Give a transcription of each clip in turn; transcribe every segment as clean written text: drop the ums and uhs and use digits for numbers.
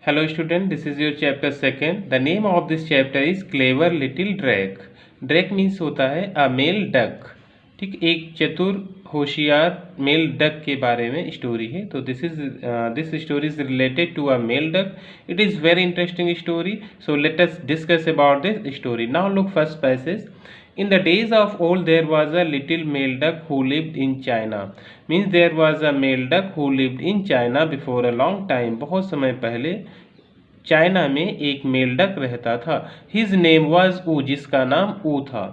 Hello student, this is your chapter second. The name of this chapter is Clever Little Drake. Drake means होता है a male duck. ठीक, एक चतुर होशियार mail duck के बारे में स्टोरी है. तो this story is related to a male duck. It is very interesting story. So let us discuss about this story. Now look first passage. In the days of old there was a little male duck who lived in China. Means there was a male duck who lived in China before a long time. बहुत समय पहले China में एक mail duck रहता था. His name was ऊ, जिसका नाम ऊ था.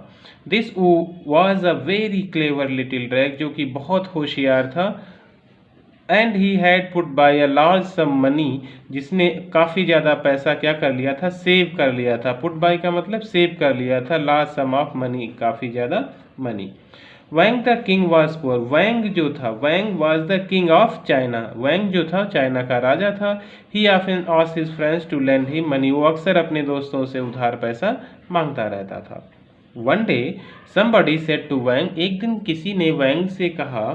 This Oo was a very clever little drake, जो कि बहुत होशियार था. And he had put by a large sum money, जिसने काफ़ी ज़्यादा पैसा क्या कर लिया था, सेव कर लिया था. पुट बाय का मतलब सेव कर लिया था. लार्ज सम ऑफ मनी, काफ़ी ज़्यादा money. Wang the king was poor. Wang जो था, Wang was the king of China. Wang जो था चाइना का राजा था. He often asked his friends to lend him money. वो अक्सर अपने दोस्तों से उधार पैसा मांगता रहता था. One day somebody said to वैंग, एक दिन किसी ने वैंग से कहा,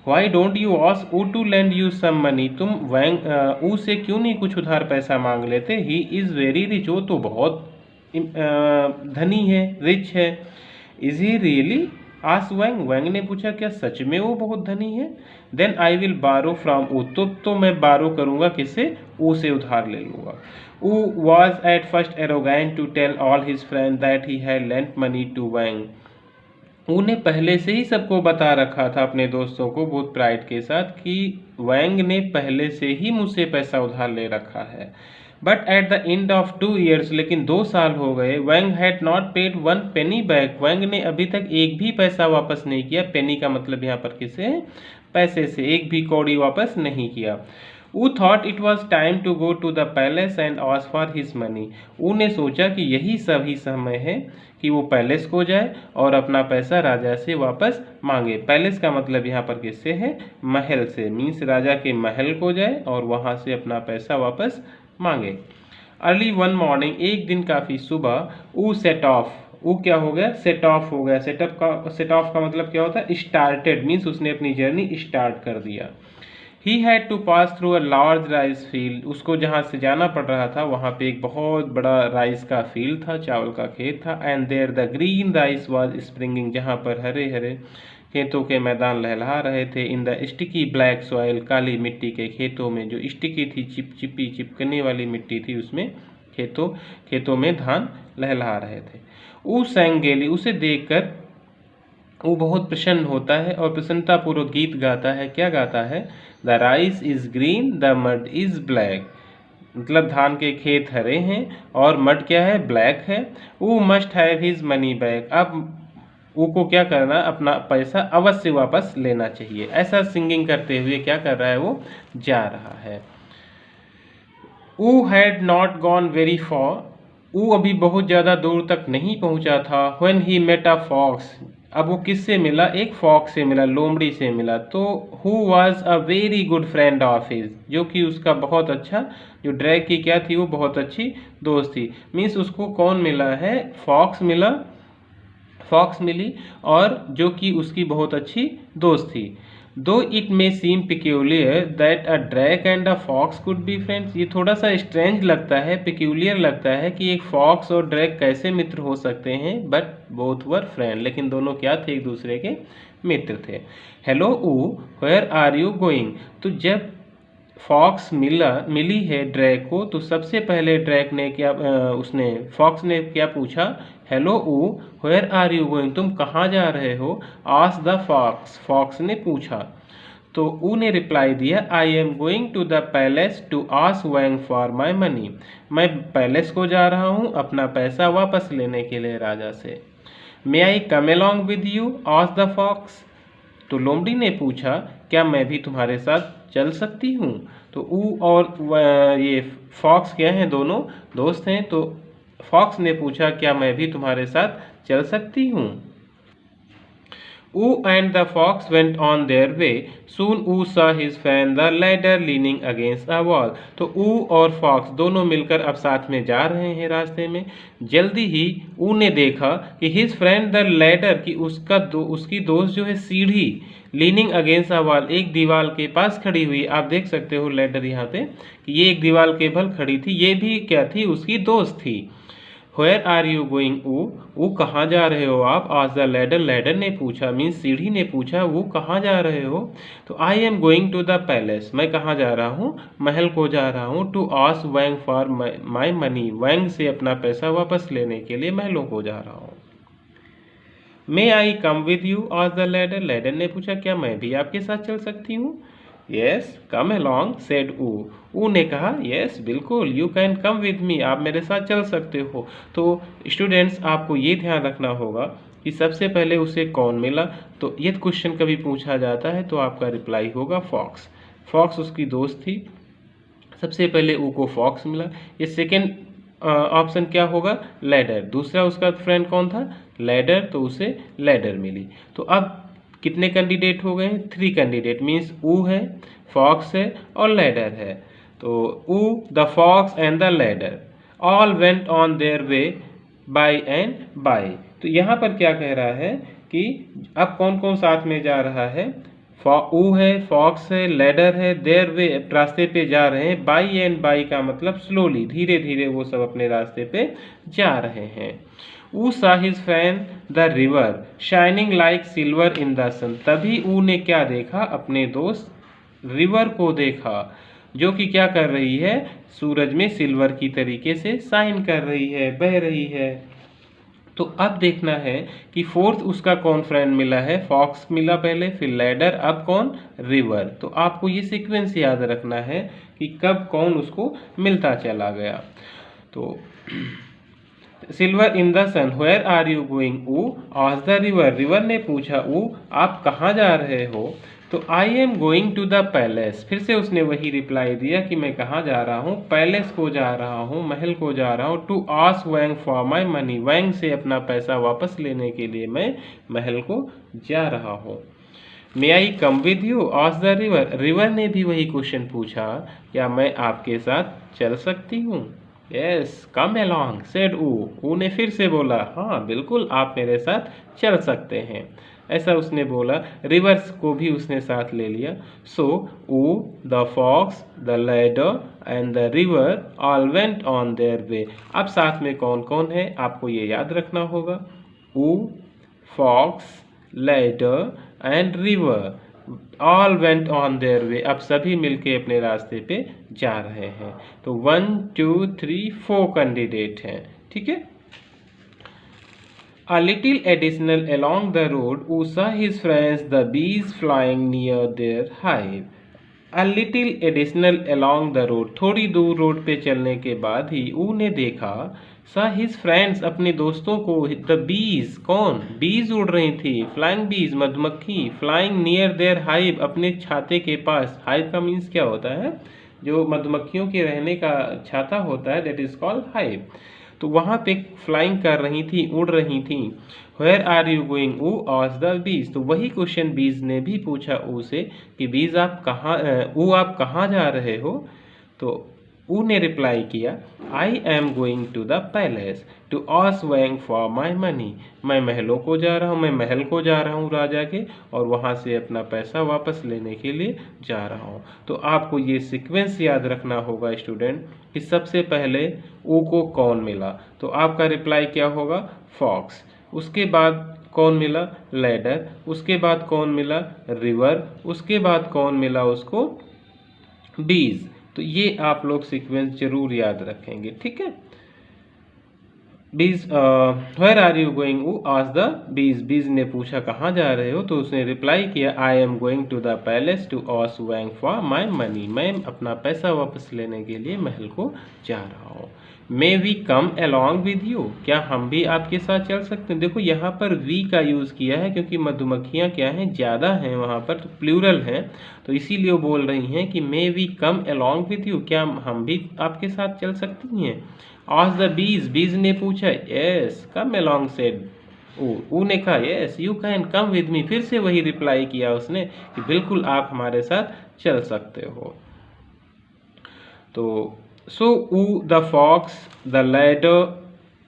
why don't you ask ऊ to lend you some money. तुम वैंग ऊ से क्यों नहीं कुछ उधार पैसा मांग लेते. he is very rich, वो तो बहुत धनी है, रिच है. is he really, आस्क वैंग. वैंग ने पूछा, क्या सच में वो बहुत धनी है. देन आई विल बारो फ्रॉम ऊ, तो मैं बारो करूँगा, किससे, ऊ से उधार ले लूँगा. Wu was at first arrogant to tell all his friend that he had lent money to Wang. Wu ने पहले से ही सबको बता रखा था, अपने दोस्तों को, बहुत प्राइड के साथ, कि वैंग ने पहले से ही मुझसे पैसा उधार ले रखा है. But at the end of 2 years, लेकिन 2 साल हो गए, Wang had not paid 1 penny back. Wang ने अभी तक एक भी पैसा वापस नहीं किया. पेनी का मतलब यहाँ पर किससे है, पैसे से. एक भी कौड़ी वापस नहीं किया. Oo thought it was time to go to the palace and ask for his money. Oo ने सोचा कि यही सभी समय है कि वो पैलेस को जाए और अपना पैसा राजा से वापस मांगे. पैलेस का मतलब यहाँ पर किससे है, महल से. मीन्स राजा के महल को जाए और वहाँ से अपना पैसा वापस मांगे. अर्ली वन मॉर्निंग, एक दिन काफ़ी सुबह, ऊ सेट ऑफ. ऊ क्या हो गया, सेट ऑफ हो गया. सेट ऑफ का मतलब क्या होता है, स्टार्टेड. मीन्स उसने अपनी जर्नी स्टार्ट कर दिया. He had to pass through a large rice field. उसको जहाँ से जाना पड़ रहा था वहाँ पे एक बहुत बड़ा राइस का फील्ड था, चावल का खेत था. And there the green rice was springing, जहाँ पर हरे हरे खेतों के मैदान लहलहा रहे थे. In the sticky black soil, काली मिट्टी के खेतों में, जो स्टिकी थी, चिपकने वाली मिट्टी थी, उसमें खेतों में धान लहलहा रहे थे. ऊ sang gaily, उसे देखकर वो बहुत प्रसन्न होता है और प्रसन्नतापूर्वक गीत गाता है. क्या गाता है, the rice is green the mud is black. मतलब धान के खेत हरे हैं और मड क्या है, ब्लैक है. वो must have his money back. अब वो को क्या करना, अपना पैसा अवश्य वापस लेना चाहिए. ऐसा सिंगिंग करते हुए क्या कर रहा है, वो जा रहा है. Oo had not gone very far. Oo अभी बहुत ज़्यादा दूर तक नहीं पहुंचा था. When he met a fox. अब वो किससे मिला, एक फॉक्स से मिला, लोमड़ी से मिला. तो who was a very good friend of his, जो कि उसका बहुत अच्छा, जो ड्रैग की क्या थी, वो बहुत अच्छी दोस्त थी. मीन्स उसको कौन मिला है, फॉक्स मिली, और जो कि उसकी बहुत अच्छी दोस्त थी. Though it may seem peculiar that a drake and a fox could be friends. ये थोड़ा सा स्ट्रेंज लगता है, पिक्यूलियर लगता है कि एक फॉक्स और ड्रैग कैसे मित्र हो सकते हैं. बट बोथ वर फ्रेंड, लेकिन दोनों क्या थे, एक दूसरे के मित्र थे. हेलो ऊ, वेयर आर यू गोइंग. तो जब फॉक्स मिली है ड्रैग को, तो सबसे पहले ड्रैग ने क्या फॉक्स ने क्या पूछा, हेलो ऊ, वेयर आर यू गोइंग, तुम कहाँ जा रहे हो. आस्क द फॉक्स, फॉक्स ने पूछा. तो ऊ ने रिप्लाई दिया, I am going to the palace to ask Wang for my money. मैं पैलेस को जा रहा हूँ अपना पैसा वापस लेने के लिए राजा से. May I come along with you, ask the fox. तो लोमड़ी ने पूछा, क्या मैं भी तुम्हारे साथ चल सकती हूँ. तो ऊ और ये फॉक्स क्या हैं, दोनों दोस्त हैं. तो फॉक्स ने पूछा, क्या मैं भी तुम्हारे साथ चल सकती हूँ. Wu and the fox went on their way. Soon Wu saw his friend the ladder leaning against a wall. तो ऊ और फॉक्स दोनों मिलकर अब साथ में जा रहे हैं रास्ते में। जल्दी ही ऊ ने देखा कि हिज फ्रेंड द लैडर कि उसकी दोस्त जो है सीढ़ी लीनिंग अगेंस्ट अ वॉल एक दीवार के पास खड़ी हुई। आप देख सकते हो लैडर यहाँ पे कि ये एक दीवार के बल खड़ी थी, ये भी क्या थी, उसकी दोस्त थी। Where are you going? वो कहाँ जा रहे हो आप? Asked the ladder. लैडर ने पूछा, मीन्स सीढ़ी ने पूछा, वो कहाँ जा रहे हो? तो I am going to the palace. मैं कहाँ जा रहा हूँ? महल को जा रहा हूँ। To ask Wang for my money. वैंग से अपना पैसा वापस लेने के लिए महलों को जा रहा हूँ। May I come with you? Asked the ladder. Ladder ने पूछा, क्या मैं भी आपके साथ चल सकती हूँ? Yes, come along, said ऊ। ऊ ने कहा, yes, बिल्कुल, you can come with me, आप मेरे साथ चल सकते हो। तो स्टूडेंट्स, आपको ये ध्यान रखना होगा कि सबसे पहले उसे कौन मिला। तो ये क्वेश्चन कभी पूछा जाता है तो आपका रिप्लाई होगा फॉक्स। फॉक्स उसकी दोस्त थी। सबसे पहले ऊ को फॉक्स मिला। ये सेकेंड ऑप्शन क्या होगा? लैडर। दूसरा उसका फ्रेंड कौन था? लैडर, तो उसे लैडर मिली। तो अब कितने कैंडिडेट हो गए? 3 कैंडिडेट, मीन्स ऊ है, फॉक्स है और लैडर है। तो Oo, the fox and the ladder all went on their way by and by. तो यहाँ पर क्या कह रहा है कि अब कौन कौन साथ में जा रहा है? ऊ है, फॉक्स है, लैडर है, देयर वे रास्ते पे जा रहे हैं। बाई एंड बाई का मतलब स्लोली, धीरे धीरे वो सब अपने रास्ते पे जा रहे हैं। ऊ saw his friend the river shining like silver in the sun। तभी ऊ ने क्या देखा? अपने दोस्त रिवर को देखा, जो कि क्या कर रही है? सूरज में सिल्वर की तरीके से शाइन कर रही है, बह रही है। तो अब देखना है कि फोर्थ उसका कौन फ्रेंड मिला है? फॉक्स मिला पहले, फिर लैडर, अब कौन? रिवर। तो आपको ये सीक्वेंस याद रखना है कि कब कौन उसको मिलता चला गया। तो silver in the sun, where are you going? Oo asked the river. River ने पूछा, ऊ आप कहाँ जा रहे हो? तो I am going to the palace. फिर से उसने वही रिप्लाई दिया कि मैं कहाँ जा रहा हूँ? पैलेस को जा रहा हूँ, महल को जा रहा हूँ। To ask Wang for my money. Wang से अपना पैसा वापस लेने के लिए मैं महल को जा रहा हूँ। May I come with you? Asked the river. River ने भी वही क्वेश्चन पूछा, क्या मैं आपके साथ चल सकती हूँ? यस, कम अलॉन्ग, सेड ऊ ने फिर से बोला, हाँ बिल्कुल, आप मेरे साथ चल सकते हैं। ऐसा उसने बोला। रिवर्स को भी उसने साथ ले लिया। सो ऊ, the fox, the ladder and the river all went on their way. अब साथ में कौन कौन है आपको ये याद रखना होगा। Oo, fox, ladder and river all went on their way. अब सभी मिलके अपने रास्ते पे जा रहे हैं। तो 1 2 3 4 कैंडिडेट हैं, ठीक है। A little additional along the road, Wu saw his friends the bees flying near their hive. A little additional along the road, थोड़ी दूर रोड पे चलने के बाद ही ऊ ने देखा, saw his friends अपने दोस्तों को, the bees, कौन? bees उड़ रही थी, flying bees मधुमक्खी, flying near their hive अपने छाते के पास। hive का मीन्स क्या होता है? जो मधुमक्खियों के रहने का छाता होता है, that is called hive। तो वहाँ पे फ्लाइंग कर रही थी, उड़ रही थी। Where are you going? Oo asked the bees. तो वही क्वेश्चन बीज ने भी पूछा ऊ से कि बीज आप कहाँ जा रहे हो? तो ऊ ने रिप्लाई किया, I am going to the palace to ask Wang for my money. मैं महलों को जा रहा हूँ, मैं महल को जा रहा हूँ राजा के, और वहाँ से अपना पैसा वापस लेने के लिए जा रहा हूँ। तो आपको ये सीक्वेंस याद रखना होगा स्टूडेंट कि सबसे पहले ऊ को कौन मिला? तो आपका रिप्लाई क्या होगा? फॉक्स। उसके बाद कौन मिला? लैडर। उसके बाद कौन मिला? रिवर। उसके बाद कौन मिला उसको? बीज। तो ये आप लोग सीक्वेंस जरूर याद रखेंगे, ठीक है। बीज, where are you going? Oo asked the बीज। बीज ने पूछा कहाँ जा रहे हो? तो उसने रिप्लाई किया, I am going to the palace to ask Wang for my money. मैं अपना पैसा वापस लेने के लिए महल को जा रहा हूँ। May we come along with you? क्या हम भी आपके साथ चल सकते हैं? देखो यहाँ पर वी का यूज़ किया है क्योंकि मधुमक्खियाँ क्या हैं? ज़्यादा हैं वहाँ पर, तो प्लूरल हैं, तो इसीलिए वो बोल रही हैं कि may we come along with you? क्या हम भी आपके साथ चल सकती हैं? आस्क्ड द बीज। बीज ने पूछा, यस, कम अलॉन्ग, सेड ऊ ने कहा yes you can come with me, फिर से वही रिप्लाई किया उसने कि बिल्कुल आप हमारे साथ चल सकते हो। तो सो ऊ the fox the ladder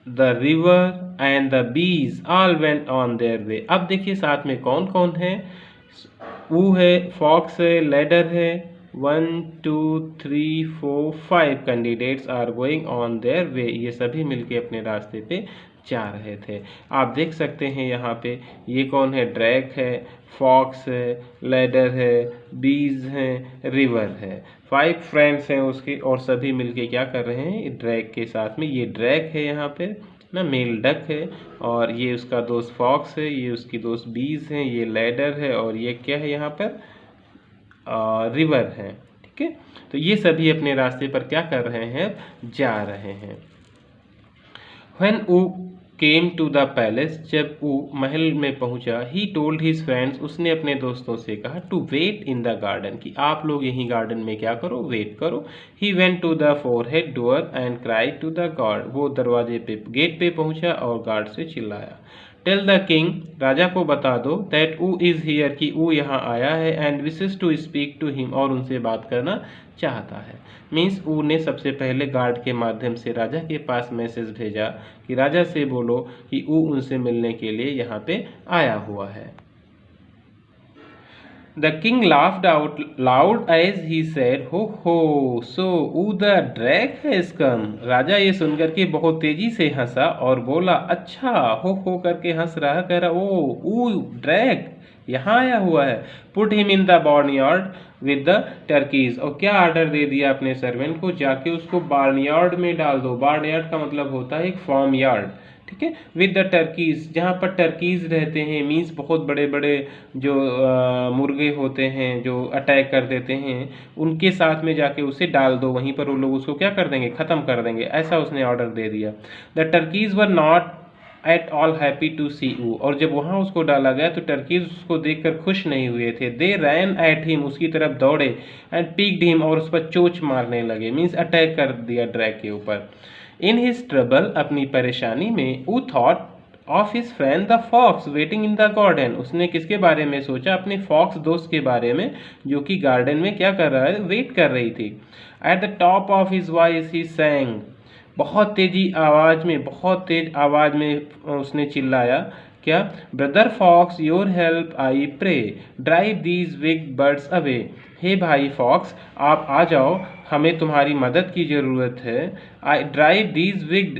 the river and the bees all went on their way. अब देखिए साथ में कौन कौन है, ऊ है, फॉक्स है, लैडर है, 1 2 3 4 5 candidates are going on their way, ये सभी मिलके अपने रास्ते पे जा रहे थे। आप देख सकते हैं यहाँ पे ये कौन है, ड्रैग है, फॉक्स है, लैडर है, बीज है, रिवर है, 5 फ्रेंड्स हैं उसके और सभी मिलके क्या कर रहे हैं, ड्रैग के साथ में। ये ड्रैग है यहाँ पे ना, मेल डक है, और ये उसका दोस्त फॉक्स है, ये उसकी दोस्त बीज है, ये लैडर है, और ये क्या है यहाँ पर रिवर है। ठीक है, तो ये सभी अपने रास्ते पर क्या कर रहे हैं, जा रहे हैं। When ऊ केम टू द पैलेस, जब ऊ महल में पहुंचा, ही टोल्ड हिज फ्रेंड्स, उसने अपने दोस्तों से कहा, to wait in the garden, कि आप लोग यहीं गार्डन में क्या करो, वेट करो। He went to the forehead door and cried to the guard, वो दरवाजे पे गेट पे पहुंचा और गार्ड से चिल्लाया, टेल द किंग, राजा को बता दो, दैट ऊ इज़ हियर, कि ऊ यहाँ आया है, and wishes to speak to him, और उनसे बात करना चाहता है। मीन्स ऊ ने सबसे पहले गार्ड के माध्यम से राजा के पास मैसेज भेजा कि राजा से बोलो कि ऊ उनसे मिलने के लिए यहाँ पे आया हुआ है। The king laughed out loud as he said, "हो, so ऊ the drag has come." राजा ये सुनकर के बहुत तेजी से हंसा और बोला, अच्छा, हो करके हंस रहा, कह रहा, ऊ ड्रैग यहाँ आया हुआ है। Put him in the barnyard with the Turkey's, और क्या ऑर्डर दे दिया अपने सर्वेंट को, जाके उसको बार्नयार्ड में डाल दो। बार्नयार्ड का मतलब होता है एक फार्म यार्ड, ठीक है, विद द टर्कीज, जहाँ पर टर्कीज रहते हैं, मीन्स बहुत बड़े बड़े जो मुर्गे होते हैं जो अटैक कर देते हैं, उनके साथ में जाके उसे डाल दो, वहीं पर वो लोग उसको क्या कर देंगे, ख़त्म कर देंगे, ऐसा उसने ऑर्डर दे दिया। The turkeys were not at all happy to see Wu, और जब वहाँ उसको डाला गया तो टर्कीज उसको देखकर खुश नहीं हुए थे। दे रैन एट हिम, उसकी तरफ दौड़े, एंड पीक्ड हिम, और उस पर चोच मारने लगे, मीन्स अटैक कर दिया ड्रैग के ऊपर। इन हिज ट्रबल, अपनी परेशानी में, Oo thought of his friend the fox waiting in the garden, उसने किसके बारे में सोचा, अपने फॉक्स दोस्त के बारे में, जो कि गार्डन में क्या कर रहा है, वेट कर रही थी। At the top of his voice ही सैंग, बहुत तेजी आवाज़ में, बहुत तेज आवाज़ में उसने चिल्लाया, क्या, brother fox your help I pray, drive these big birds away, हे भाई फॉक्स आप आ जाओ, हमें तुम्हारी मदद की ज़रूरत है। आई ड्राइव दीज विग्ड,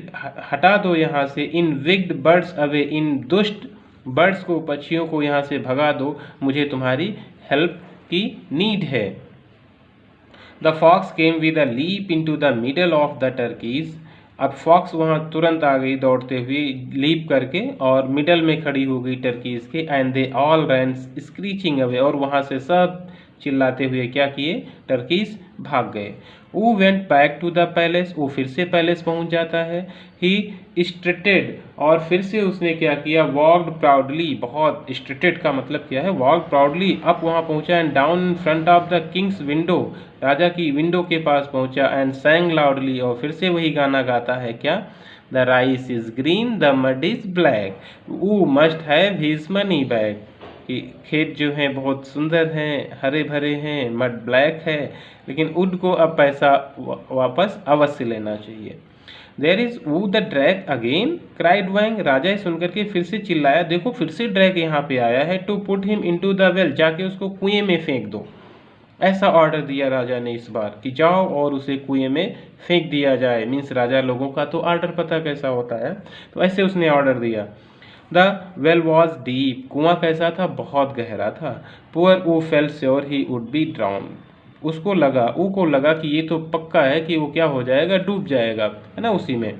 हटा दो यहाँ से, इन विग्ड बर्ड्स अवे, इन दुष्ट बर्ड्स को, पक्षियों को यहाँ से भगा दो, मुझे तुम्हारी हेल्प की नीड है। The fox came with a leap into the middle of the turkeys, अब फॉक्स वहाँ तुरंत आ गई दौड़ते हुए, लीप करके, और मिडल में खड़ी हो गई टर्कीज के। And they all ran screeching away, और वहाँ से सब चिल्लाते हुए क्या किए, टर्कीज भाग गए। वो went back to the palace, वो फिर से पैलेस पहुंच जाता है। ही स्ट्रेटेड, और फिर से उसने क्या किया, वॉक्ड प्राउडली, बहुत, स्ट्रेटेड का मतलब क्या है, वॉक प्राउडली, अप वहाँ पहुंचा, and down in front of the king's window, राजा की विंडो के पास पहुंचा, एंड सैंग लाउडली, और फिर से वही गाना गाता है, क्या, the rice is green the mud is black, Wu must have his money back, कि खेत जो हैं बहुत सुंदर हैं, हरे भरे हैं, मड ब्लैक है, लेकिन वुड को अब पैसा वापस अवश्य लेना चाहिए। There is Wu the drake again cried Wang, राजा सुनकर के फिर से चिल्लाया, देखो फिर से ड्रैग यहाँ पे आया है। To put him into the well, जाके उसको कुएं में फेंक दो, ऐसा ऑर्डर दिया राजा ने इस बार कि जाओ और उसे कुएं में फेंक दिया जाए। मीन्स राजा लोगों का तो ऑर्डर पता कैसा होता है, तो ऐसे उसने ऑर्डर दिया। द वेल वॉज डीप, कुआं कैसा था, बहुत गहरा था। पुअर ऊ fail sure he would be drown, उसको लगा, ऊ को लगा कि ये तो पक्का है कि वो क्या हो जाएगा, डूब जाएगा, है ना, उसी में,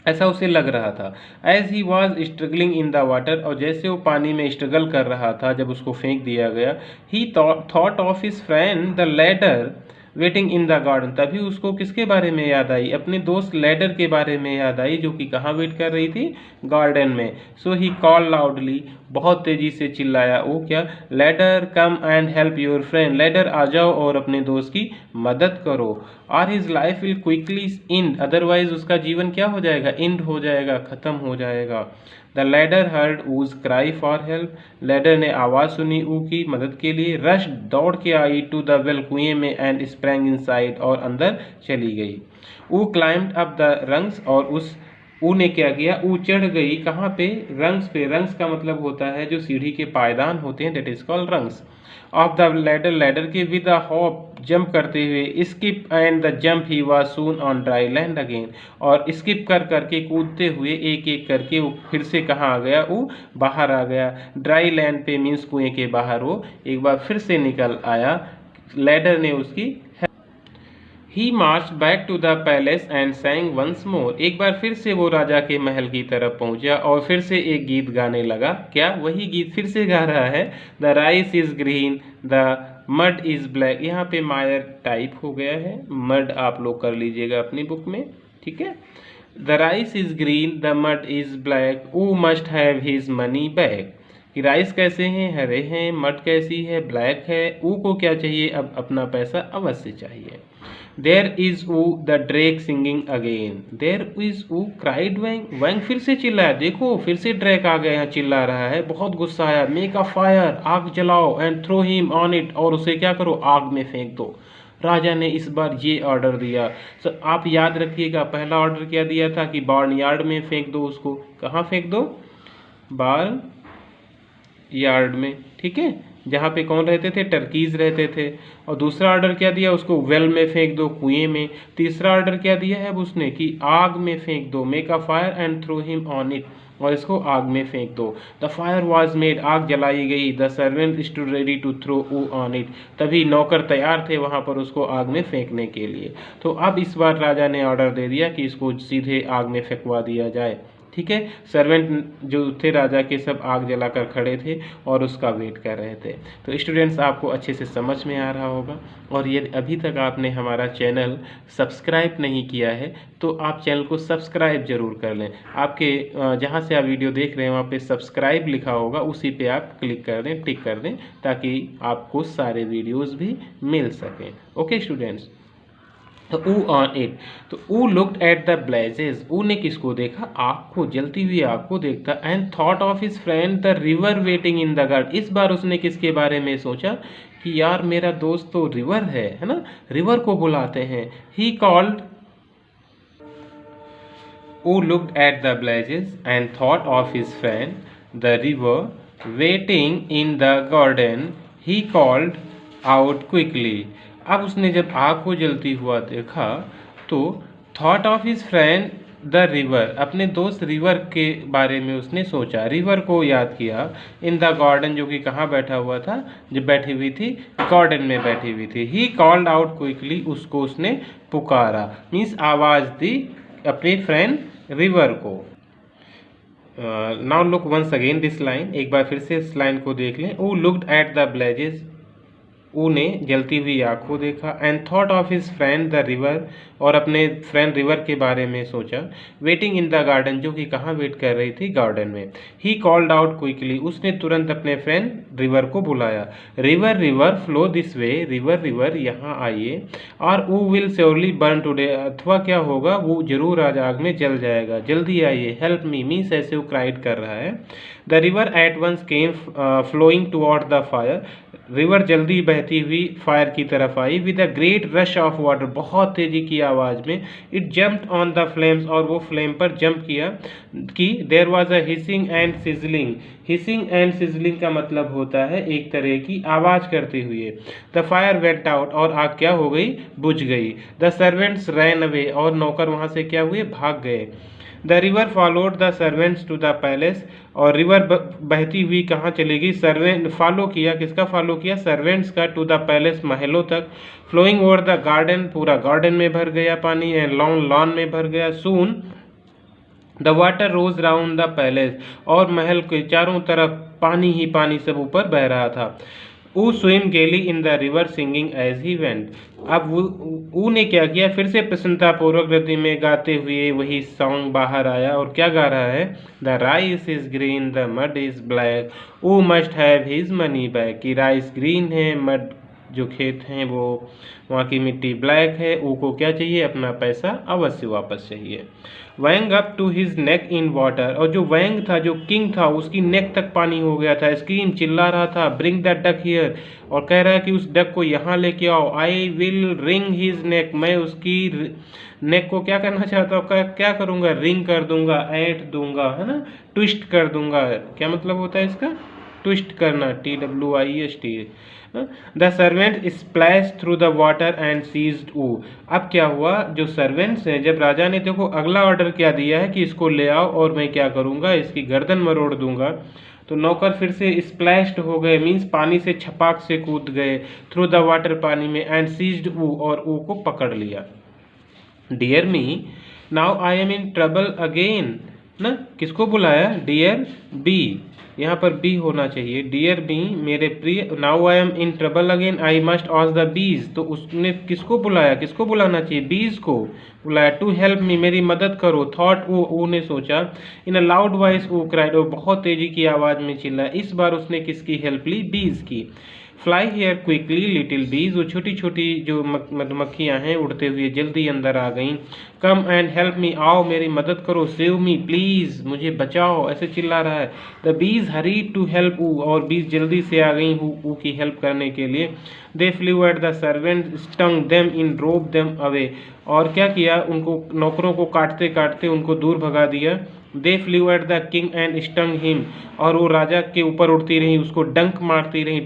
ऐसा उसे लग रहा था। As he was struggling in the water, और जैसे वो पानी में स्ट्रगल कर रहा था जब उसको फेंक दिया गया, ही thought of his friend the ladder waiting in the garden, तभी उसको किसके बारे में याद आई, अपने दोस्त लैडर के बारे में याद आई, जो कि कहाँ वेट कर रही थी, गार्डन में। सो ही कॉल लाउडली, बहुत तेजी से चिल्लाया, वो क्या, ladder come and help your friend, ladder आ जाओ और अपने दोस्त की मदद करो। और his life will quickly end, otherwise उसका जीवन क्या हो जाएगा, इंड हो जाएगा, खत्म हो जाएगा। The ladder heard Uz cry for help, ladder ने आवाज़ सुनी ऊ की मदद के लिए। रश दौड़ के आई टू द वेल कुएं में एंड स्प्रैंग इनसाइड और अंदर चली गई। ऊ क्लाइम्ड अप द रंग्स और उस ऊ ने क्या किया, ऊ चढ़ गई कहाँ पे, रंग्स पे। रंग्स का मतलब होता है जो सीढ़ी के पायदान होते हैं, that is called rungs. Of the ladder, ladder के विद अ हॉप जंप करते हुए। Skip and the jump he was soon on dry land again, और स्किप कर करके कूदते हुए एक एक करके वो फिर से कहाँ आ गया, वो बाहर आ गया। ड्राई लैंड पे मीन्स कुएं के बाहर वो एक बार फिर से निकल आया, लैडर ने उसकी। He march back to the palace and sang once more, एक बार फिर से वो राजा के महल की तरफ पहुंचा और फिर से एक गीत गाने लगा। क्या वही गीत फिर से गा रहा है, the rice is green the mud is black. यहाँ पे मायर टाइप हो गया है, मड आप लोग कर लीजिएगा अपनी बुक में, ठीक है। The rice is green the mud is black, Wu must have his money back. कि राइस कैसे हैं, हरे हैं, मड कैसी है, ब्लैक है, ऊ को क्या चाहिए, अब अपना पैसा अवश्य चाहिए। There is Wu the drake singing again, there is Wu cried Wang, Wang फिर से चिल्लाया। देखो फिर से ड्रैक आ गया यहाँ, चिल्ला रहा है, बहुत गुस्सा आया। मेक अ फायर, आग जलाओ, and throw him on it, और उसे क्या करो, आग में फेंक दो। राजा ने इस बार ये ऑर्डर दिया। सर आप याद रखिएगा, पहला ऑर्डर क्या दिया था कि बार्न यार्ड में फेंक दो उसको। कहाँ फेंक दो, बार्न यार्ड में, ठीक है, जहाँ पे कौन रहते थे, टर्कीज रहते थे। और दूसरा ऑर्डर क्या दिया, उसको वेल में फेंक दो, कुएं में। तीसरा ऑर्डर क्या दिया है उसने कि आग में फेंक दो, make a fire and throw him on it, और इसको आग में फेंक दो। द फायर वॉज मेड, आग जलाई गई। The servant stood ready to throw Oo on it, तभी नौकर तैयार थे वहाँ पर उसको आग में फेंकने के लिए। तो अब इस बार राजा ने ऑर्डर दे दिया कि इसको सीधे आग में फेंकवा दिया जाए, ठीक है। सर्वेंट जो थे राजा के सब आग जलाकर खड़े थे और उसका वेट कर रहे थे। तो स्टूडेंट्स आपको अच्छे से समझ में आ रहा होगा, और यदि अभी तक आपने हमारा चैनल सब्सक्राइब नहीं किया है तो आप चैनल को सब्सक्राइब जरूर कर लें। आपके जहाँ से आप वीडियो देख रहे हैं वहाँ पे सब्सक्राइब लिखा होगा, उसी पे आप क्लिक कर दें, टिक कर दें, ताकि आपको सारे वीडियोज़ भी मिल सकें। ओके स्टूडेंट्स, तो ऊ ऑन इट, तो ऊ लुक्ड एट द ब्लेजेस, ऊ ने किसको देखा, आग को, जलती हुई आग को देखता। And thought of his friend the river waiting in the guard, इस बार उसने किसके बारे में सोचा कि यार मेरा दोस्त तो रिवर है ना, रिवर को बुलाते हैं। ही कॉल्ड, ऊ looked at the blazes and thought of his friend the river waiting in the garden, he called out quickly. अब उसने जब आग को जलती हुआ देखा तो thought of his friend the river, अपने दोस्त रिवर के बारे में उसने सोचा, रिवर को याद किया। इन द गार्डन, जो कि कहाँ बैठा हुआ था, जब बैठी हुई थी, गार्डन में बैठी हुई थी। ही कॉल्ड आउट क्विकली, उसको उसने पुकारा, मीन्स आवाज़ दी अपने फ्रेंड रिवर को। Now look once again this line, एक बार फिर से इस लाइन को देख लें। ऊ लुक्ड एट द ब्लेजेस, ऊ ने जलती हुई आग को देखा। And thought of his friend the river, और अपने फ्रेंड रिवर के बारे में सोचा। वेटिंग इन द गार्डन, जो कि कहाँ वेट कर रही थी, गार्डन में। ही कॉल्ड आउट क्विकली, उसने तुरंत अपने फ्रेंड रिवर को बुलाया। River river flow this way, river river यहाँ आइए। और ऊ विल श्योरली बर्न टुडे, अथवा क्या होगा, वो जरूर आज आग में जल जाएगा, जल्दी आइए, हेल्प मी, मीन्स ऐसे वो क्राइड कर रहा है। The river at once came flowing toward the fire, river जल्दी बहती हुई फायर की तरफ आई। With a great rush of water, बहुत तेजी की आवाज़ में। It jumped on the flames, और वो फ्लेम पर जंप किया कि there was a hissing and sizzling, hissing and sizzling का मतलब होता है एक तरह की आवाज़ करते हुए। द फायर वेंट आउट, और आग क्या हो गई, बुझ गई। द सर्वेंट्स रैन अवे, और नौकर वहाँ से क्या हुए, भाग गए। The river followed the servants to the palace, और रिवर बहती हुई कहाँ चली गई, सर्वेंट फॉलो किया, किसका फॉलो किया, सर्वेंट्स का, टू द पैलेस, महलों तक। फ्लोइंग ओवर द गार्डन, पूरा गार्डन में भर गया पानी, एंड लॉन, लॉन में भर गया। Soon the water rose round the palace, और महल के चारों तरफ पानी ही पानी सब ऊपर बह रहा था। Oo swim gaily in the river singing as he went, अब ऊ ने क्या किया, फिर से प्रसन्नतापूर्वक गति में गाते हुए वही सॉन्ग बाहर आया। और क्या गा रहा है, the rice is green the mud is black, Wu must have his money back, कि राइस ग्रीन है, मड जो खेत हैं वो वहाँ की मिट्टी ब्लैक है। ऊ को क्या चाहिए? अपना पैसा अवश्य वापस चाहिए। Wang up to his neck in water, और जो वैंग था, जो किंग था, उसकी नेक तक पानी हो गया था। स्क्रीम, चिल्ला रहा था, ब्रिंग द डक हियर, और कह रहा है कि उस डक को यहाँ लेके आओ। I will ring his neck, मैं उसकी नेक को क्या करना चाहता हूँ? क्या करूँगा? रिंग कर दूंगा, ऐंठ दूंगा, है ना, ट्विस्ट कर दूंगा। क्या मतलब होता है इसका? ट्विस्ट करना, TWIST। The servant splash through the water and seized Oo. अब क्या हुआ? जो सर्वेंट्स हैं, जब राजा ने, देखो अगला ऑर्डर क्या दिया है कि इसको ले आओ और मैं क्या करूँगा? इसकी गर्दन मरोड़ दूंगा। तो नौकर फिर से स्प्लैश्ड हो गए, मीन्स पानी से छपाक से कूद गए, थ्रू द वाटर, पानी में, एंड सीज्ड ऊ, और ऊ को पकड़ लिया। Dear me, now I am in trouble again, ना, किसको बुलाया? डियर बी, यहाँ पर बी होना चाहिए। डियर बी, मेरे प्रिय, now I am in trouble again, I must ask the bees, तो उसने किसको बुलाया? किसको बुलाना चाहिए? बीज को बुलाया। टू हेल्प मी, मेरी मदद करो। थॉट, वो ने सोचा। इन अ लाउड वॉइस वो क्राइड, वो बहुत तेजी की आवाज़ में चिल्ला। इस बार उसने किसकी हेल्प ली? बीज की। फ्लाई हेयर क्विकली लिटिल बीज, वो छोटी छोटी जो मधुमक्खियाँ हैं उड़ते हुए जल्दी अंदर आ गईं। कम एंड हेल्प मी, आओ मेरी मदद करो। सेव मी प्लीज़, मुझे बचाओ, ऐसे चिल्ला रहा है। The bees hurry to help ऊ, और बीज जल्दी से आ गई ऊ की हेल्प करने के लिए। दे flu at the servant, stung them in, drove them away, और क्या किया? उनको, नौकरों को काटते काटते उनको दूर भगा दिया। दे flu at the king and stung him, और वो राजा के ऊपर उड़ती रहीं, उसको डंक मारती रहीं।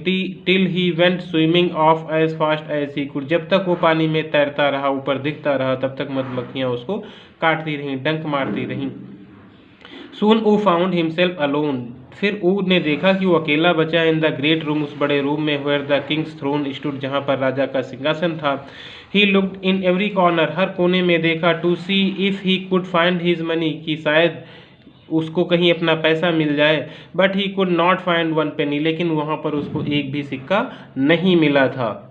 Till he went swimming off as fast as he could, जब तक वो पानी में तैरता रहा, ऊपर दिखता रहा, तब तक मधुमक्खियाँ उसको काटती रहीं, डंक मारती रहीं। सून ऊ फाउंड हिमसेल्फ अलोन, फिर ऊ ने देखा कि वो अकेला बचा इन द ग्रेट रूम, उस बड़े रूम में, where the king's throne stood, जहाँ पर राजा का सिंहासन था। He looked in every corner, हर कोने में देखा। To see if he could find his money, कि शायद उसको कहीं अपना पैसा मिल जाए। But he could not find one penny, लेकिन वहाँ पर उसको एक भी सिक्का नहीं मिला था।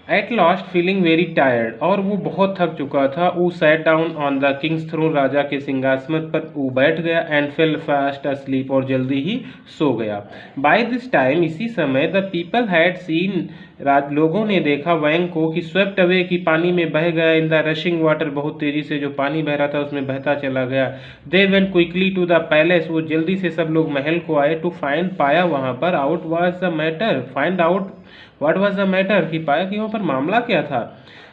At last feeling very tired, और वो बहुत थक चुका था। वो sat down on the king's throne, राजा के सिंहासन पर वो बैठ गया। एंड फेल फास्ट अस्लीप, और जल्दी ही सो गया। बाय दिस टाइम, इसी समय, द पीपल हैड सीन, लोगों ने देखा वैंग को कि स्वेप्ट अवे, की पानी में बह गया। इन द रशिंग वाटर, बहुत तेजी से जो पानी बह रहा था उसमें बहता चला गया। They went quickly to the palace, वो जल्दी से सब लोग महल को आए। टू फाइंड, पाया वहाँ पर, out was the matter, find out what was the matter, कि पाया कि वहाँ पर मामला क्या था।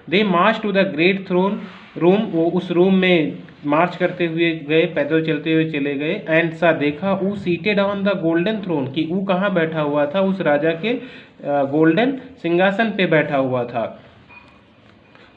They march to the great throne room, वो उस रूम में मार्च करते हुए गए, पैदल चलते हुए चले गए। एंड सा, देखा, Oo seated on the golden throne, कि ऊ कहाँ बैठा हुआ था? उस राजा के गोल्डन सिंहासन पे बैठा हुआ था।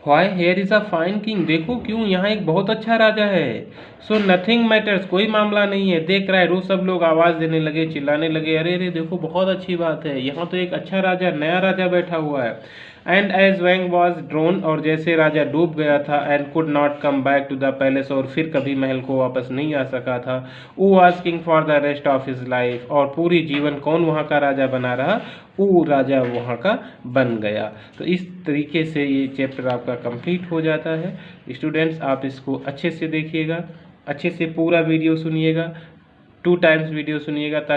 Why here is a fine king, देखो क्यों, यहाँ एक बहुत अच्छा राजा है। सो नथिंग मैटर्स, कोई मामला नहीं है। देख रहा है, रो, सब लोग आवाज़ देने लगे, चिल्लाने लगे, अरे अरे देखो बहुत अच्छी बात है, यहाँ तो एक अच्छा राजा, नया राजा बैठा हुआ है। And as Wang was drowned, और जैसे राजा डूब गया था। And could not come back to the palace, और फिर कभी महल को वापस नहीं आ सका था। वो was king for the rest of his life, और पूरी जीवन कौन वहाँ का राजा बना रहा? वो राजा वहाँ का बन गया। तो इस तरीके से ये चैप्टर आपका कंप्लीट हो जाता है। स्टूडेंट्स, आप इसको अच्छे से देखिएगा, अच्छे से पूरा वीडियो सुनिएगा, 2 टाइम्स वीडियो सुनिएगा, ताकि